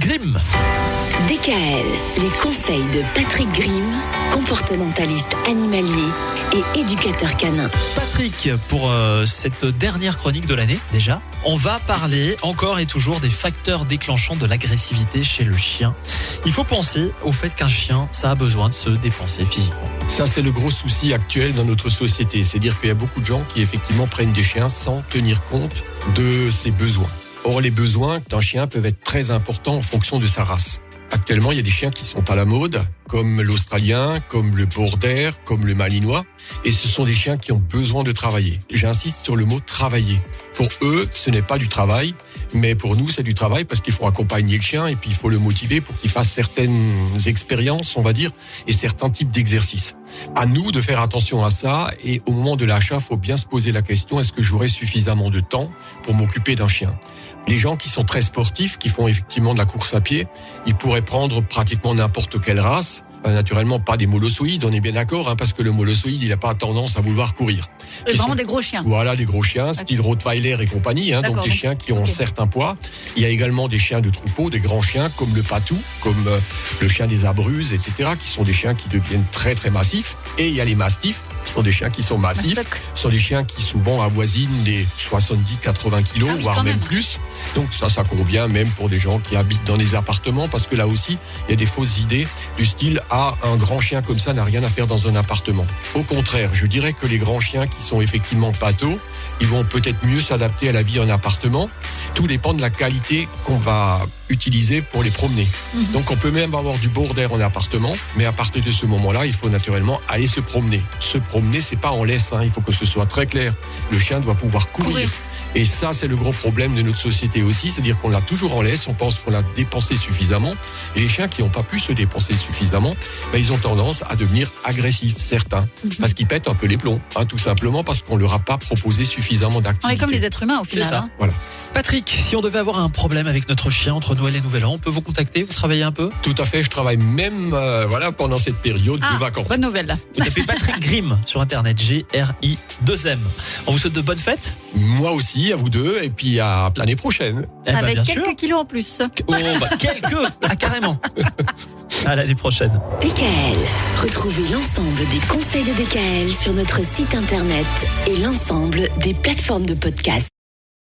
Grimm. DKL, les conseils de Patrick Grimm, comportementaliste animalier et éducateur canin. Patrick, pour cette dernière chronique de l'année, déjà, on va parler encore et toujours des facteurs déclenchants de l'agressivité chez le chien. Il faut penser au fait qu'un chien, ça a besoin de se dépenser physiquement. Ça, c'est le gros souci actuel dans notre société. C'est-à-dire qu'il y a beaucoup de gens qui, effectivement, prennent des chiens sans tenir compte de ses besoins. Or, les besoins d'un chien peuvent être très importants en fonction de sa race. Actuellement, il y a des chiens qui sont à la mode, comme l'Australien, comme le Border, comme le Malinois. Et ce sont des chiens qui ont besoin de travailler. J'insiste sur le mot « travailler ». Pour eux, ce n'est pas du travail, mais pour nous, c'est du travail parce qu'il faut accompagner le chien et puis il faut le motiver pour qu'il fasse certaines expériences, on va dire, et certains types d'exercices. À nous de faire attention à ça et au moment de l'achat, il faut bien se poser la question, est-ce que j'aurai suffisamment de temps pour m'occuper d'un chien ? Les gens qui sont très sportifs, qui font effectivement de la course à pied, ils pourraient prendre pratiquement n'importe quelle race. Naturellement, pas des molossoïdes, on est bien d'accord, parce que le molossoïde, il n'a pas tendance à vouloir courir. Vraiment des gros chiens. Voilà, des gros chiens, style Rottweiler et compagnie, donc des chiens qui ont un certain poids. Il y a également des chiens de troupeau, des grands chiens, comme le patou, comme le chien des Abruzzes, etc., qui sont des chiens qui deviennent très, très massifs. Et il y a les mastifs, ce sont des chiens qui sont massifs. Ce sont des chiens qui souvent avoisinent les 70-80 kilos, voire même plus. Donc ça convient même pour des gens qui habitent dans des appartements, parce que là aussi, il y a des fausses idées du style « Ah, un grand chien comme ça n'a rien à faire dans un appartement ». Au contraire, je dirais que les grands chiens qui sont effectivement pâteaux, ils vont peut-être mieux s'adapter à la vie en appartement. Tout dépend de la qualité qu'on va utiliser pour les promener. Donc on peut même avoir du border en appartement, mais à partir de ce moment-là, il faut naturellement aller se promener. Se promener, c'est pas en laisse, il faut que ce soit très clair. Le chien doit pouvoir courir. Et ça, c'est le gros problème de notre société aussi, c'est-à-dire qu'on l'a toujours en laisse, on pense qu'on l'a dépensé suffisamment, et les chiens qui n'ont pas pu se dépenser suffisamment, ils ont tendance à devenir agressifs, certains, parce qu'ils pètent un peu les plombs, tout simplement parce qu'on leur a pas proposé suffisamment d'activité. On est comme les êtres humains au final. C'est ça. Voilà. Patrick, si on devait avoir un problème avec notre chien entre Noël et Nouvel An, on peut vous contacter, vous travaillez un peu ? Tout à fait, je travaille même pendant cette période de vacances. Bonne nouvelle. Vous tapez Patrick Grimm sur internet, G-R-I-2-M. On vous souhaite de bonnes fêtes. Moi aussi, à vous deux, et puis à l'année prochaine. Avec bien quelques sûr. kilos en plus. Quelques carrément. À l'année prochaine. DKL. Retrouvez l'ensemble des conseils de DKL sur notre site internet et l'ensemble des plateformes de podcast.